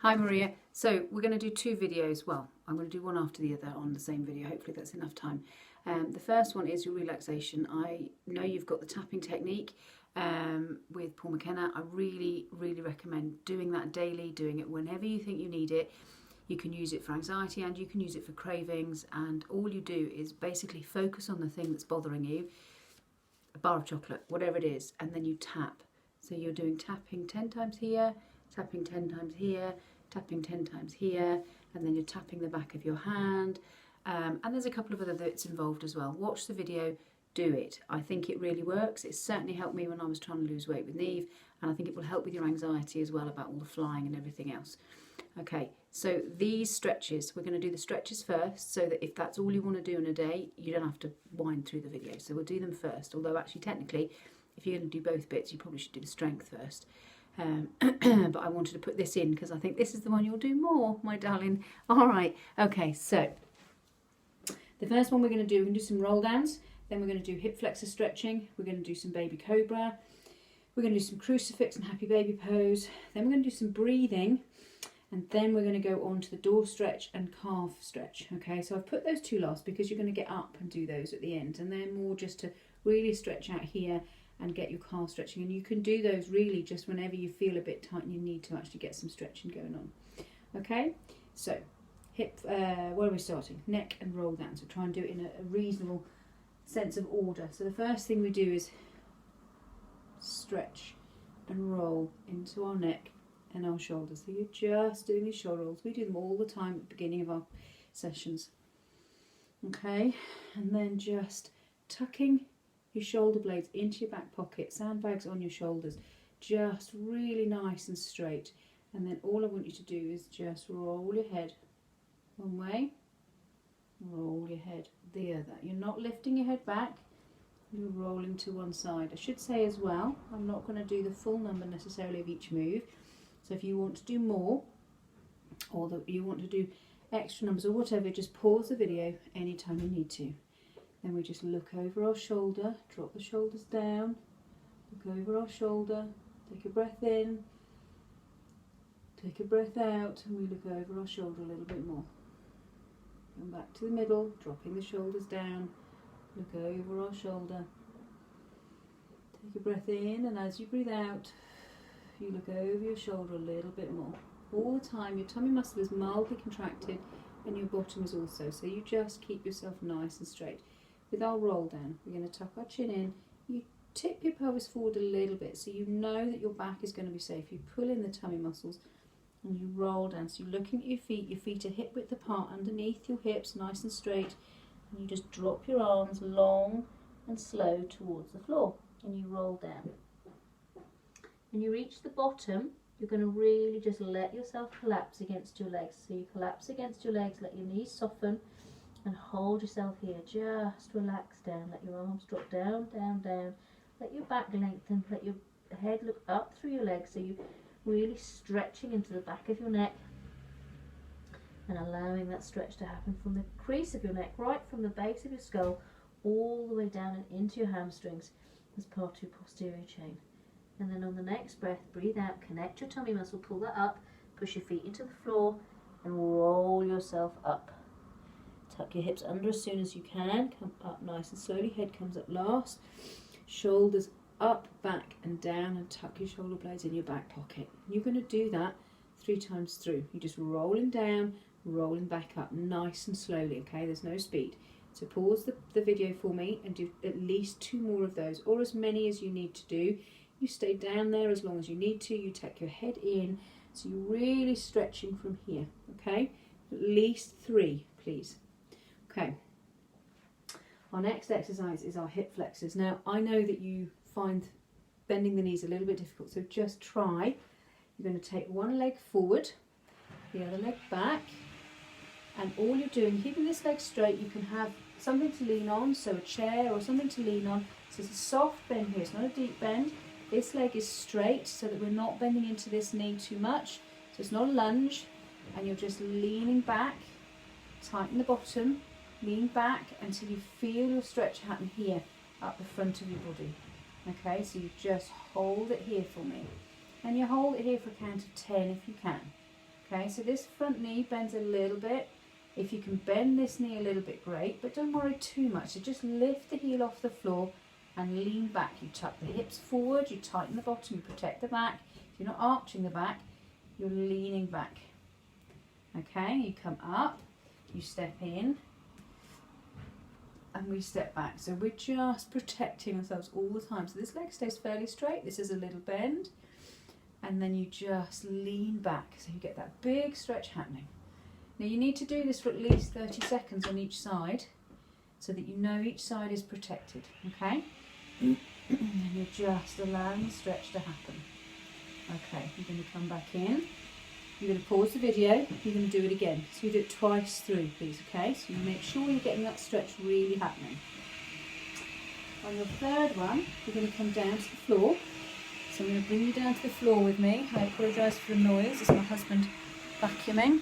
Hi Maria. So we're going to do two videos. Well, I'm going to do one after the other on the same video. Hopefully that's enough time. The first one is your relaxation. I know you've got the tapping technique with Paul McKenna. I really recommend doing that daily, doing it whenever you think you need it. You can use it for anxiety and you can use it for cravings, and all you do is basically focus on the thing that's bothering you, a bar of chocolate, whatever it is, and then you tap. So you're doing tapping 10 times here, tapping 10 times here, tapping 10 times here, and then you're tapping the back of your hand. And there's a couple of other bits involved as well. Watch the video, do it. I think it really works. It certainly helped me when I was trying to lose weight with Neve, and I think it will help with your anxiety as well about all the flying and everything else. Okay, so these stretches, we're going to do the stretches first, so that if that's all you want to do in a day, you don't have to wind through the video. So we'll do them first, although actually technically, if you're going to do both bits, you probably should do the strength first. But I wanted to put this in because I think this is the one you'll do more, my darling. All right, okay, so the first one we're going to do, some roll downs, then we're going to do hip flexor stretching, we're going to do some baby cobra, we're going to do some crucifix and happy baby pose, then we're going to do some breathing, and then we're going to go on to the door stretch and calf stretch. Okay, so I've put those two last because you're going to get up and do those at the end, and they're more just to really stretch out here and get your calf stretching, and you can do those really just whenever you feel a bit tight and you need to actually get some stretching going on. Okay, so hip, where are we starting? Neck and roll down. So try and do it in a reasonable sense of order. So the first thing we do is stretch and roll into our neck and our shoulders. So you're just doing these shoulder rolls. We do them all the time at the beginning of our sessions. Okay, and then just tucking your shoulder blades into your back pocket, sandbags on your shoulders, just really nice and straight. And then all I want you to do is just roll your head one way, roll your head the other. You're not lifting your head back, you're rolling to one side. I should say as well, I'm not going to do the full number necessarily of each move. So if you want to do more, or that you want to do extra numbers or whatever, just pause the video anytime you need to. Then we just look over our shoulder, drop the shoulders down, look over our shoulder, take a breath in, take a breath out, and we look over our shoulder a little bit more. Come back to the middle, dropping the shoulders down, look over our shoulder, take a breath in, and as you breathe out, you look over your shoulder a little bit more. All the time your tummy muscle is mildly contracted and your bottom is also, so you just keep yourself nice and straight. With our roll down, we're going to tuck our chin in, you tip your pelvis forward a little bit so you know that your back is going to be safe. You pull in the tummy muscles and you roll down. So you're looking at your feet are hip width apart underneath your hips, nice and straight, and you just drop your arms long and slow towards the floor and you roll down. When you reach the bottom, you're going to really just let yourself collapse against your legs. So you collapse against your legs, let your knees soften, and hold yourself here. Just relax down. Let your arms drop down, down, down. Let your back lengthen. Let your head look up through your legs. So you're really stretching into the back of your neck and allowing that stretch to happen from the crease of your neck, right from the base of your skull, all the way down and into your hamstrings as part of your posterior chain. And then on the next breath, breathe out, connect your tummy muscle, pull that up, push your feet into the floor and roll yourself up. Tuck your hips under as soon as you can, come up nice and slowly, head comes up last, shoulders up, back and down, and tuck your shoulder blades in your back pocket. You're going to do that 3 times through. You're just rolling down, rolling back up, nice and slowly, okay? There's no speed. So pause the video for me and do at least 2 more of those, or as many as you need to do. You stay down there as long as you need to, you tuck your head in, so you're really stretching from here, okay? At least 3, please. Okay, our next exercise is our hip flexors. Now, I know that you find bending the knees a little bit difficult, so just try. You're going to take one leg forward, the other leg back, and all you're doing, keeping this leg straight, you can have something to lean on, so a chair or something to lean on. So it's a soft bend here, it's not a deep bend. This leg is straight so that we're not bending into this knee too much. So it's not a lunge, and you're just leaning back, tighten the bottom, lean back until you feel your stretch happen here up the front of your body. Okay, so you just hold it here for me. And you hold it here for a count of 10 if you can. Okay, so this front knee bends a little bit. If you can bend this knee a little bit, great, but don't worry too much. So just lift the heel off the floor and lean back. You tuck the hips forward, you tighten the bottom, you protect the back. If you're not arching the back, you're leaning back. Okay, you come up, you step in, and we step back. So we're just protecting ourselves all the time. So this leg stays fairly straight, this is a little bend, and then you just lean back. So you get that big stretch happening. Now you need to do this for at least 30 seconds on each side so that you know each side is protected, okay? And you're just allowing the stretch to happen. Okay, you're going to come back in. You're going to pause the video, you're going to do it again. So you do it twice through, please, okay? So you make sure you're getting that stretch really happening. On your third one, you're going to come down to the floor. So I'm going to bring you down to the floor with me. I apologise for the noise, it's my husband vacuuming,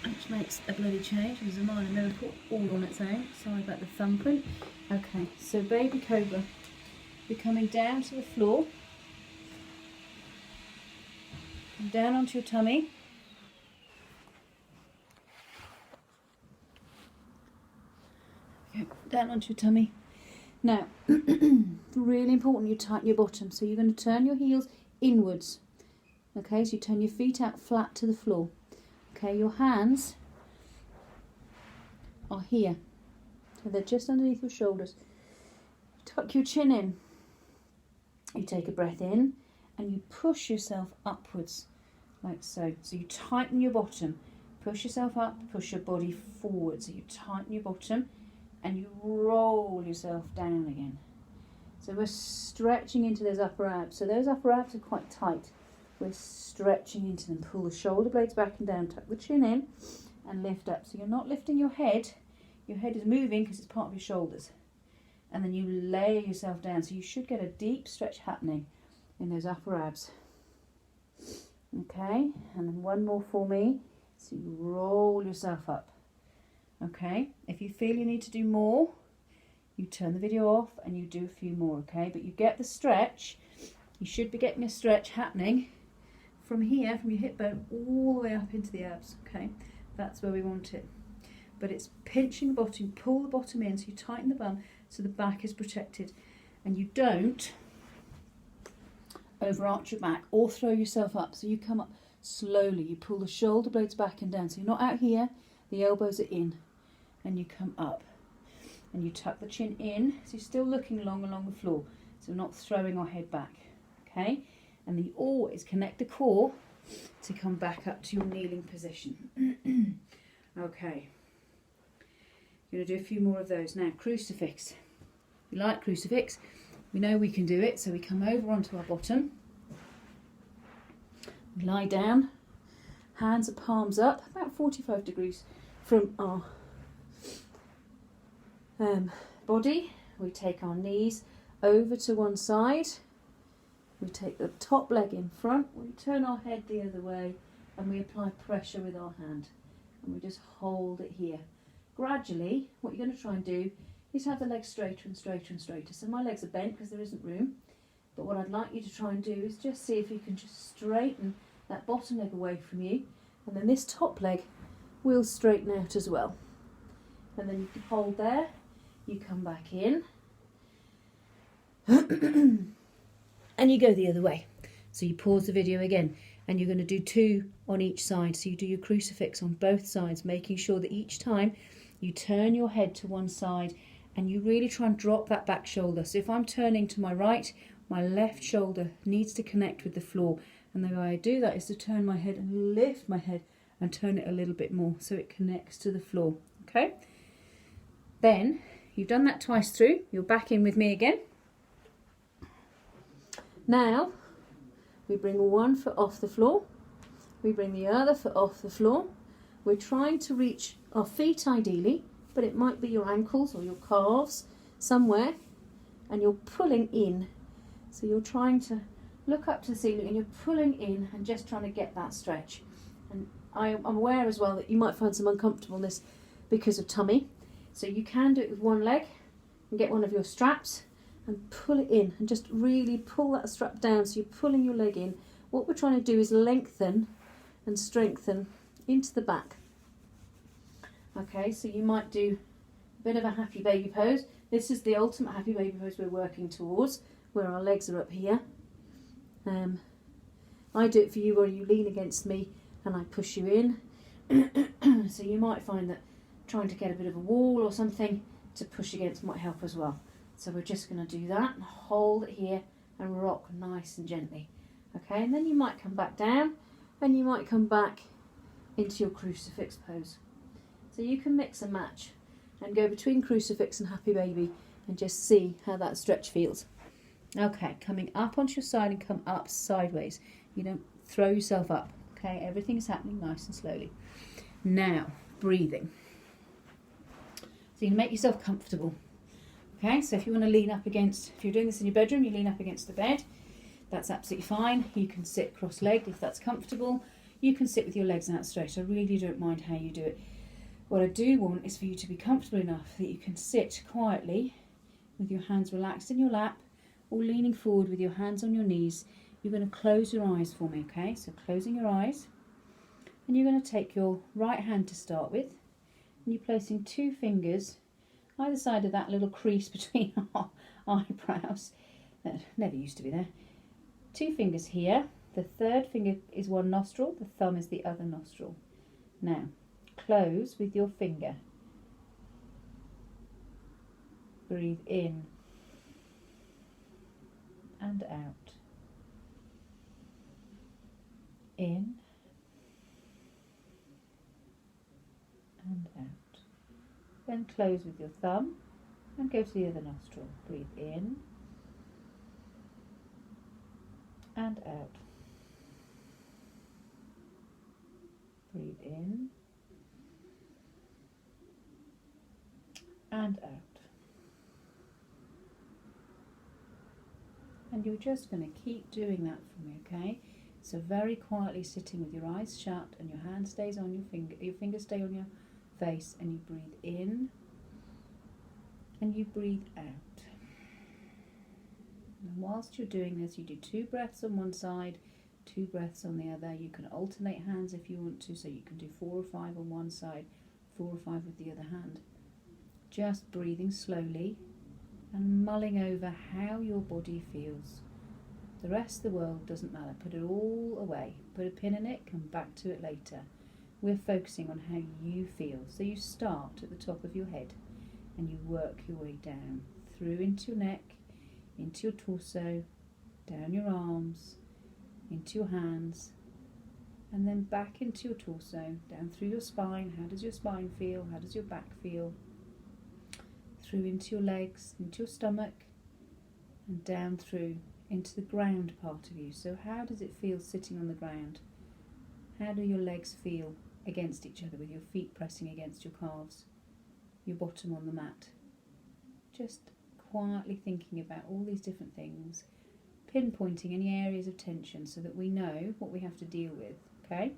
which makes a bloody change. It was a minor miracle all on its own. Sorry about the thumbprint. Okay, so baby cobra. You're coming down to the floor. Come down onto your tummy. Okay, down onto your tummy. Now, really important you tighten your bottom. So you're going to turn your heels inwards. Okay, so you turn your feet out flat to the floor. Okay, your hands are here. So they're just underneath your shoulders. Tuck your chin in. You take a breath in and you push yourself upwards, like so. So you tighten your bottom. Push yourself up, push your body forward. So you tighten your bottom and you roll yourself down again. So we're stretching into those upper abs. So those upper abs are quite tight. We're stretching into them. Pull the shoulder blades back and down, tuck the chin in and lift up. So you're not lifting your head is moving because it's part of your shoulders. And then you lay yourself down. So you should get a deep stretch happening in those upper abs. Okay, and then one more for me. So you roll yourself up. Okay, if you feel you need to do more, you turn the video off and you do a few more, okay? But you get the stretch. You should be getting a stretch happening from here, from your hip bone, all the way up into the abs, okay? That's where we want it. But it's pinching the bottom, pull the bottom in, so you tighten the bum so the back is protected. And you don't overarch your back or throw yourself up. So you come up slowly, you pull the shoulder blades back and down. So you're not out here, the elbows are in. And you come up. And you tuck the chin in, so you're still looking long along the floor. So we're not throwing our head back, okay? And then you always connect the core to come back up to your kneeling position. Okay. You're going to do a few more of those. Now, crucifix. We like crucifix. We know we can do it, so we come over onto our bottom. We lie down. Hands are palms up, about 45 degrees from our body. We take our knees over to one side. We take the top leg in front. We turn our head the other way and we apply pressure with our hand. And we just hold it here. Gradually, what you're going to try and do is have the legs straighter and straighter and straighter. So my legs are bent because there isn't room. But what I'd like you to try and do is just see if you can just straighten that bottom leg away from you. And then this top leg will straighten out as well. And then you can hold there. You come back in. And you go the other way. So you pause the video again. And you're going to do 2 on each side. So you do your crucifix on both sides, making sure that each time you turn your head to one side and you really try and drop that back shoulder. So if I'm turning to my right, my left shoulder needs to connect with the floor. And the way I do that is to turn my head and lift my head and turn it a little bit more so it connects to the floor. Okay? Then you've done that twice through. You're back in with me again. Now, we bring one foot off the floor. We bring the other foot off the floor. We're trying to reach our feet ideally, but it might be your ankles or your calves somewhere, and you're pulling in. So you're trying to look up to the ceiling and you're pulling in and just trying to get that stretch. And I'm aware as well that you might find some uncomfortableness because of tummy. So you can do it with one leg and get one of your straps and pull it in and just really pull that strap down so you're pulling your leg in what we're trying to do is lengthen and strengthen into the back. Okay, so you might do a bit of a happy baby pose. This is the ultimate happy baby pose we're working towards, where our legs are up here. I do it for you where you lean against me and I push you in. So you might find that trying to get a bit of a wall or something to push against might help as well. So we're just going to do that and hold it here and rock nice and gently. Okay, and then you might come back down and you might come back into your crucifix pose. So you can mix and match and go between crucifix and happy baby and just see how that stretch feels. Okay, coming up onto your side and come up sideways. You don't throw yourself up. Okay, everything is happening nice and slowly. Now, breathing. So you can make yourself comfortable. Okay, so if you want to lean up against, if you're doing this in your bedroom, you lean up against the bed. That's absolutely fine. You can sit cross-legged if that's comfortable. You can sit with your legs out straight. I really don't mind how you do it. What I do want is for you to be comfortable enough that you can sit quietly with your hands relaxed in your lap or leaning forward with your hands on your knees. You're going to close your eyes for me, okay? So closing your eyes. And you're going to take your right hand to start with. And you're placing 2 fingers either side of that little crease between our eyebrows. That never used to be there. 2 fingers here. The third finger is one nostril. The thumb is the other nostril. Now, close with your finger. Breathe in and out. In and out. Then close with your thumb and go to the other nostril. Breathe in and out. Breathe in and out. And you're just going to keep doing that for me, okay? So very quietly sitting with your eyes shut and your hand stays on your fingers stay on your face, and you breathe in and you breathe out. And whilst you're doing this, you do 2 breaths on one side, 2 breaths on the other. You can alternate hands if you want to, so you can do 4 or 5 on one side, 4 or 5 with the other hand. Just breathing slowly and mulling over how your body feels. The rest of the world doesn't matter. Put it all away. Put a pin in it, come back to it later. We're focusing on how you feel. So you start at the top of your head and you work your way down through into your neck, into your torso, down your arms, into your hands, and then back into your torso, down through your spine. How does your spine feel? How does your back feel? Through into your legs, into your stomach, and down through into the ground part of you. So how does it feel sitting on the ground? How do your legs feel against each other with your feet pressing against your calves, your bottom on the mat? Just quietly thinking about all these different things, pinpointing any areas of tension so that we know what we have to deal with, okay?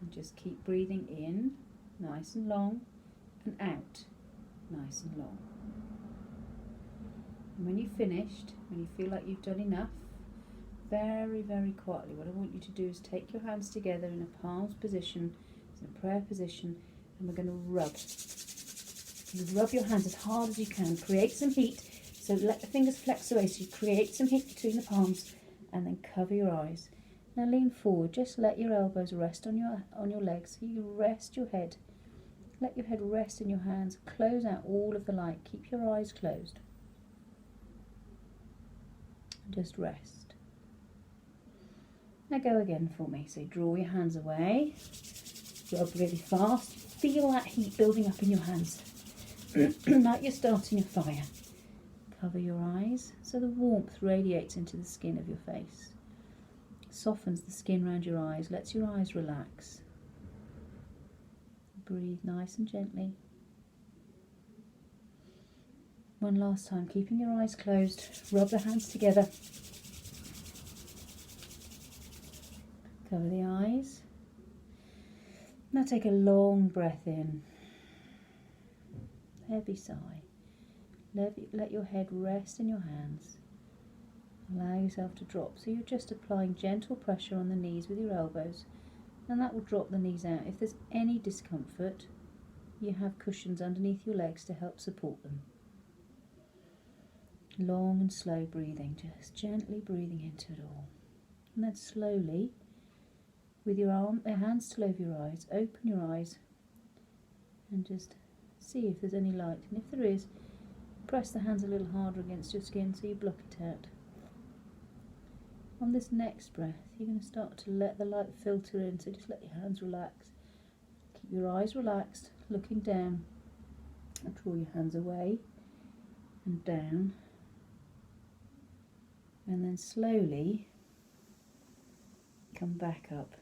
And just keep breathing in, nice and long, and out, nice and long. And when you've finished, when you feel like you've done enough, very, very quietly, what I want you to do is take your hands together in a palms position, in a prayer position, and we're going to rub. You rub your hands as hard as you can, create some heat, so let the fingers flex away, so you create some heat between the palms, and then cover your eyes. Now lean forward, just let your elbows rest on your legs, so you rest your head. Let your head rest in your hands, close out all of the light, keep your eyes closed. Just rest. Now go again for me. So draw your hands away, rub really fast, feel that heat building up in your hands, like you're starting a fire. Cover your eyes so the warmth radiates into the skin of your face, softens the skin around your eyes, lets your eyes relax. Breathe nice and gently. One last time, keeping your eyes closed, rub the hands together. Cover the eyes. Now take a long breath in. Heavy sigh. Let your head rest in your hands. Allow yourself to drop. So you're just applying gentle pressure on the knees with your elbows, and that will drop the knees out. If there's any discomfort, you have cushions underneath your legs to help support them. Long and slow breathing, just gently breathing into it all. And then slowly, with your hands still over your eyes, open your eyes and just see if there's any light. And if there is, press the hands a little harder against your skin so you block it out. On this next breath, you're going to start to let the light filter in, so just let your hands relax. Keep your eyes relaxed, looking down, and draw your hands away and down. And then slowly come back up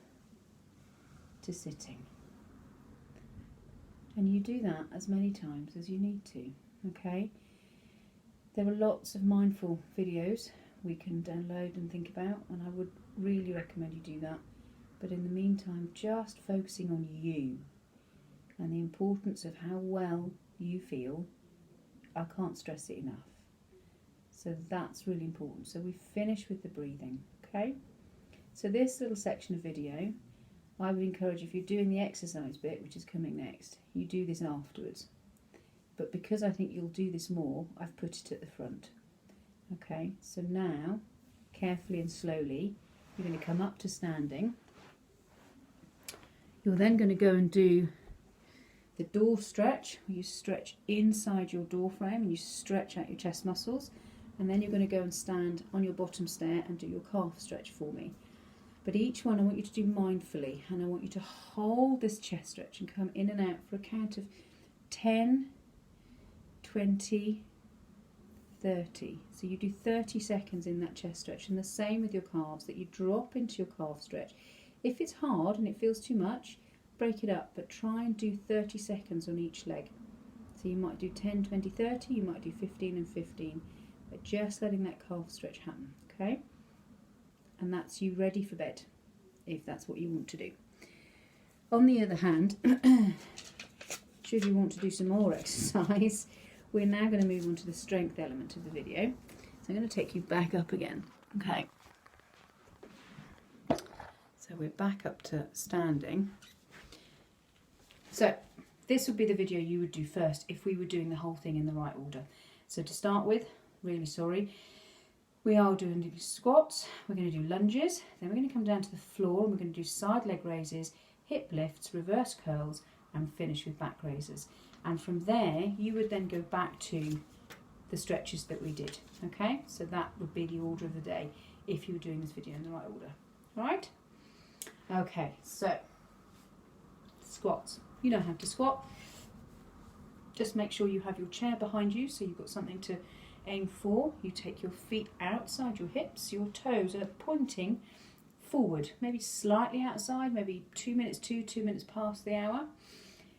to sitting. And you do that as many times as you need to, okay? There are lots of mindful videos we can download and think about, and I would really recommend you do that. But in the meantime, just focusing on you and the importance of how well you feel, I can't stress it enough. So that's really important. So we finish with the breathing, okay? So this little section of video, I would encourage, if you're doing the exercise bit, which is coming next, you do this afterwards. But because I think you'll do this more, I've put it at the front. Okay, so now, carefully and slowly, you're going to come up to standing. You're then going to go and do the door stretch, where you stretch inside your door frame and you stretch out your chest muscles. And then you're going to go and stand on your bottom stair and do your calf stretch for me. But each one I want you to do mindfully, and I want you to hold this chest stretch and come in and out for a count of 10, 20, 30. So you do 30 seconds in that chest stretch, and the same with your calves, that you drop into your calf stretch. If it's hard and it feels too much, break it up, but try and do 30 seconds on each leg. So you might do 10, 20, 30, you might do 15 and 15. But just letting that calf stretch happen, okay? And that's you ready for bed, if that's what you want to do. On the other hand, should you want to do some more exercise, we're now going to move on to the strength element of the video. So I'm going to take you back up again, okay? So we're back up to standing. So this would be the video you would do first if we were doing the whole thing in the right order. So to start with, really sorry, we are doing squats, we're going to do lunges, then we're going to come down to the floor and we're going to do side leg raises, hip lifts, reverse curls, and finish with back raises. And from there you would then go back to the stretches that we did, okay? So that would be the order of the day if you were doing this video in the right order. Alright? Okay, so squats. You know how to squat. Just make sure you have your chair behind you so you've got something to aim for. You take your feet outside your hips, your toes are pointing forward, maybe slightly outside, maybe 2 minutes to 2 minutes past the hour.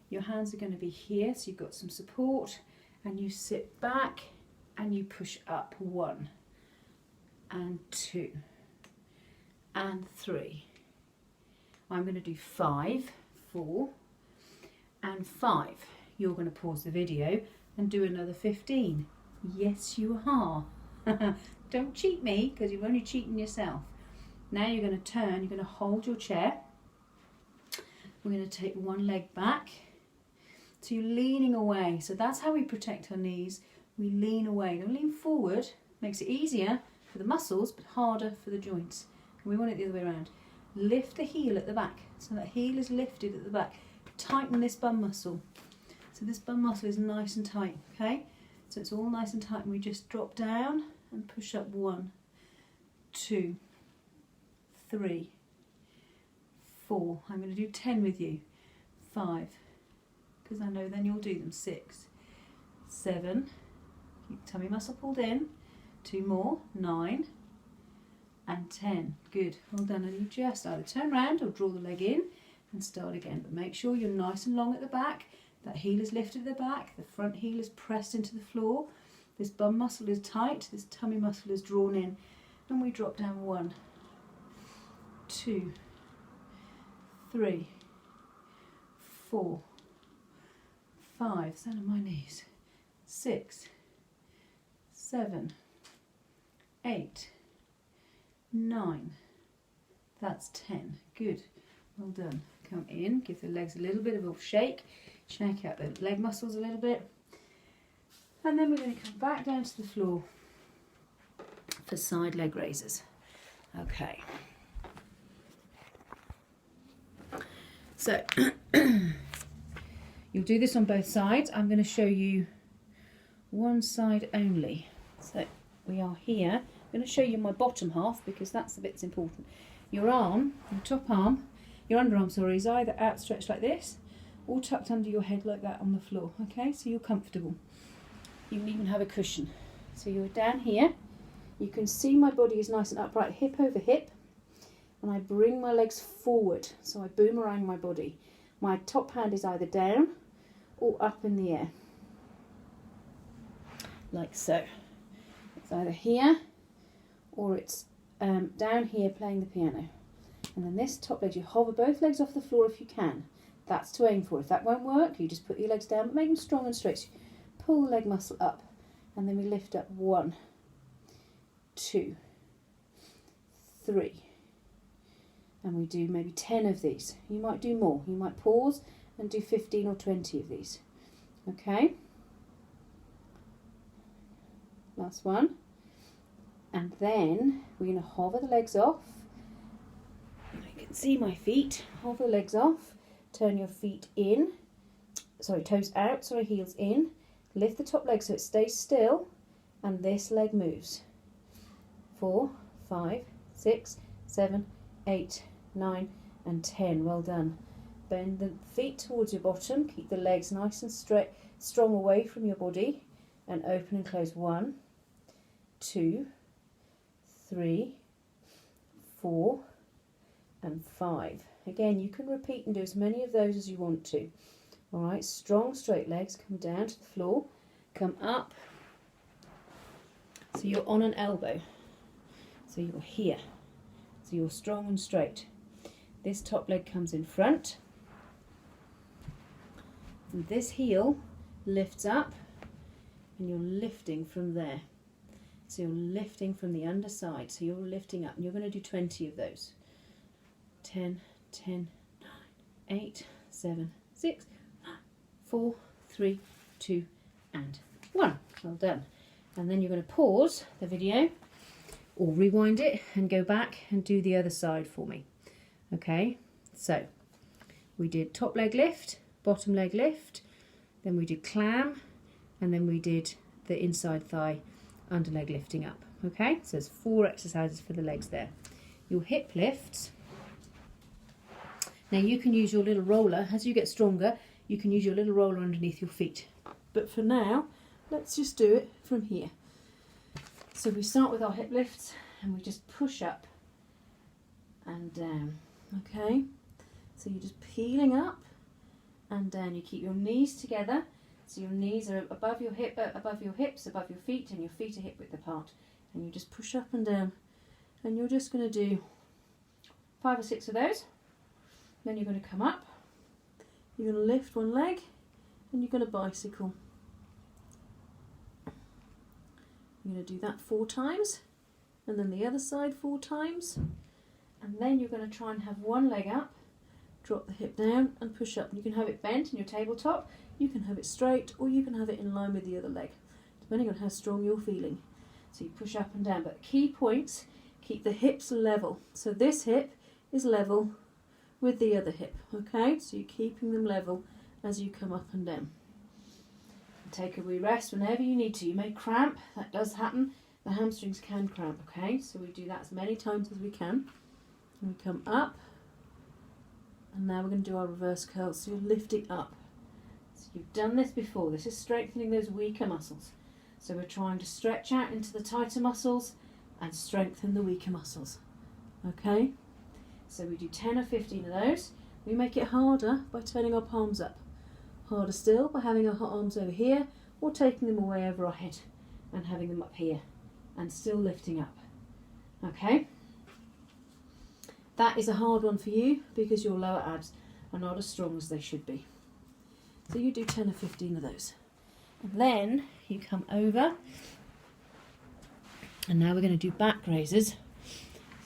Your hands are going to be here, so you've got some support, and you sit back and you push up 1 and 2 and 3. I'm going to do 5, 4 and 5. You're going to pause the video and do another 15. Yes, you are. Don't cheat me, because you're only cheating yourself. Now you're going to turn, you're going to hold your chair. We're going to take one leg back. So you're leaning away. So that's how we protect our knees. We lean away. Don't lean forward. Makes it easier for the muscles, but harder for the joints. And we want it the other way around. Lift the heel at the back. So that heel is lifted at the back. Tighten this bum muscle. So this bum muscle is nice and tight, okay? So it's all nice and tight, and we just drop down and push up 1, 2, 3, 4. I'm going to do 10 with you. 5, because I know then you'll do them. 6, 7, keep tummy muscle pulled in. 2 more, 9 and 10. Good, well done. And you just either turn around or draw the leg in and start again. But make sure you're nice and long at the back. That heel is lifted at the back, the front heel is pressed into the floor, this bum muscle is tight, this tummy muscle is drawn in, and we drop down 1, 2, 3, 4, 5, stand on my knees, 6, 7, 8, 9. That's 10. Good. Well done. Come in, give the legs a little bit of a shake. Shake out the leg muscles a little bit. And then we're going to come back down to the floor for side leg raises. Okay. So you'll do this on both sides. I'm going to show you one side only. So we are here. I'm going to show you my bottom half because that's the bit that's important. Your arm, your top arm, your underarm, sorry, is either outstretched like this or tucked under your head like that on the floor. Okay, so you're comfortable. You can even have a cushion. So you're down here. You can see my body is nice and upright, hip over hip. And I bring my legs forward, so I boomerang my body. My top hand is either down or up in the air, like so. It's either here or it's down here playing the piano. And then this top leg, you hover both legs off the floor if you can. That's to aim for. If that won't work, you just put your legs down, but make them strong and straight. So pull the leg muscle up, and then we lift up 1, 2, 3. And we do maybe 10 of these. You might do more. You might pause and do 15 or 20 of these. Okay? Last one. And then we're going to hover the legs off. You can see my feet. Hover the legs off. Turn your feet in. Sorry, toes out. Sorry, heels in. Lift the top leg so it stays still. And this leg moves. 4, 5, 6, 7, 8, 9 and 10. Well done. Bend the feet towards your bottom. Keep the legs nice and straight, strong away from your body. And open and close. 1, 2, 3, 4 and 5. Again, you can repeat and do as many of those as you want to. Alright, strong straight legs. Come down to the floor. Come up. So you're on an elbow. So you're here. So you're strong and straight. This top leg comes in front. And this heel lifts up and you're lifting from there. So you're lifting from the underside. So you're lifting up and you're going to do 20 of those. 10, 10, 9, 8, 7, 6, 5, 4, 3, 2 and 1. Well done. And then you're going to pause the video or rewind it and go back and do the other side for me. Okay, so we did top leg lift, bottom leg lift, then we did clam, and then we did the inside thigh under leg lifting up. Okay, so there's 4 exercises for the legs there. Your hip lifts. Now you can use your little roller. As you get stronger, you can use your little roller underneath your feet. But for now, let's just do it from here. So we start with our hip lifts and we just push up and down. Okay, so you're just peeling up and down. You keep your knees together, so your knees are above your hips, above your feet, and your feet are hip width apart. And you just push up and down, and you're just going to do 5 or 6 of those. Then you're going to come up. You're going to lift one leg, and you're going to bicycle. You're going to do that 4 times, and then the other side 4 times. And then you're going to try and have one leg up, drop the hip down and push up. And you can have it bent in your tabletop, you can have it straight, or you can have it in line with the other leg, depending on how strong you're feeling. So you push up and down, but key points, keep the hips level. So this hip is level with the other hip, okay? So you're keeping them level as you come up and down. And take a wee rest whenever you need to. You may cramp, that does happen. The hamstrings can cramp, okay? So we do that as many times as we can. And we come up, and now we're going to do our reverse curls. So you're lifting up. So you've done this before. This is strengthening those weaker muscles. So we're trying to stretch out into the tighter muscles and strengthen the weaker muscles. Okay? So we do 10 or 15 of those. We make it harder by turning our palms up. Harder still by having our arms over here or taking them away over our head and having them up here and still lifting up. Okay? That is a hard one for you because your lower abs are not as strong as they should be. So you do 10 or 15 of those. And then you come over, and now we're going to do back raises.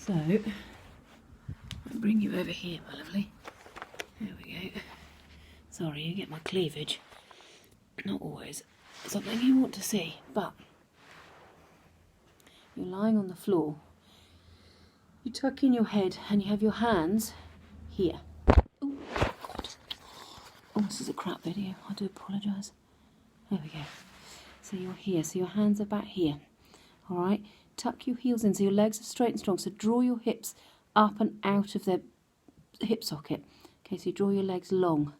So, I'll bring you over here, my lovely. There we go. Sorry, you get my cleavage. Not always something you want to see, but you're lying on the floor. You tuck in your head and you have your hands here. Oh, God. Oh, this is a crap video. I do apologise. There we go. So you're here. So your hands are back here. All right. Tuck your heels in so your legs are straight and strong. So draw your hips up and out of their hip socket. Okay, so you draw your legs long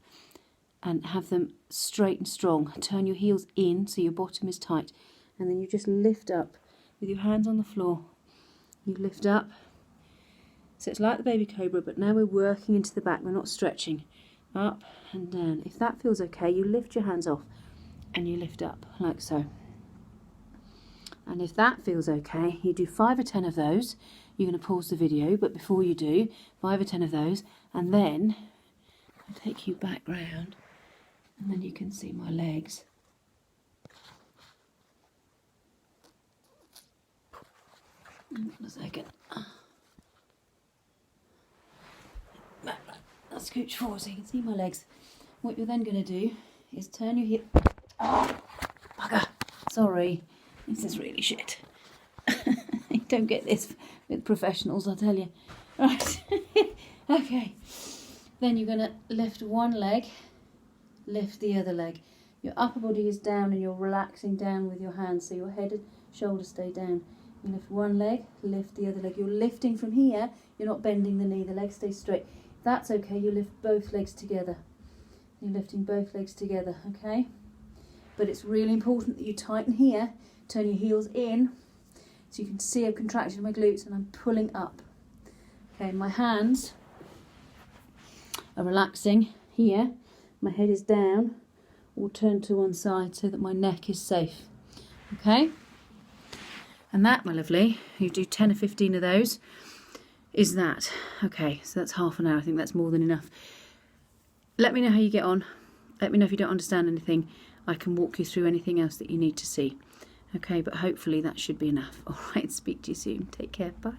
and have them straight and strong. Turn your heels in so your bottom is tight. And then you just lift up with your hands on the floor. You lift up. So it's like the baby cobra, but now we're working into the back. We're not stretching. Up and down. If that feels okay, you lift your hands off and you lift up like so. And if that feels okay, you do 5 or 10 of those. You're going to pause the video, but before you do, 5 or 10 of those, and then I'll take you back round, and then you can see my legs. Hang on a second. Back. I'll scooch forward so you can see my legs. What you're then going to do is turn your hip. Oh, bugger. Sorry. This is really shit. You don't get this with professionals, I tell you. Right. Okay. Then you're going to lift one leg, lift the other leg. Your upper body is down and you're relaxing down with your hands, so your head and shoulders stay down. You lift one leg, lift the other leg. You're lifting from here. You're not bending the knee. The leg stays straight. That's okay. You lift both legs together. You're lifting both legs together, okay? But it's really important that you tighten here. Turn your heels in so you can see I've contracted my glutes and I'm pulling up. Okay, my hands are relaxing here. My head is down or turned to one side so that my neck is safe. Okay? And that, my lovely, you do 10 or 15 of those, is that. Okay, so that's half an hour. I think that's more than enough. Let me know how you get on. Let me know if you don't understand anything. I can walk you through anything else that you need to see. Okay, but hopefully that should be enough. All right, speak to you soon. Take care. Bye.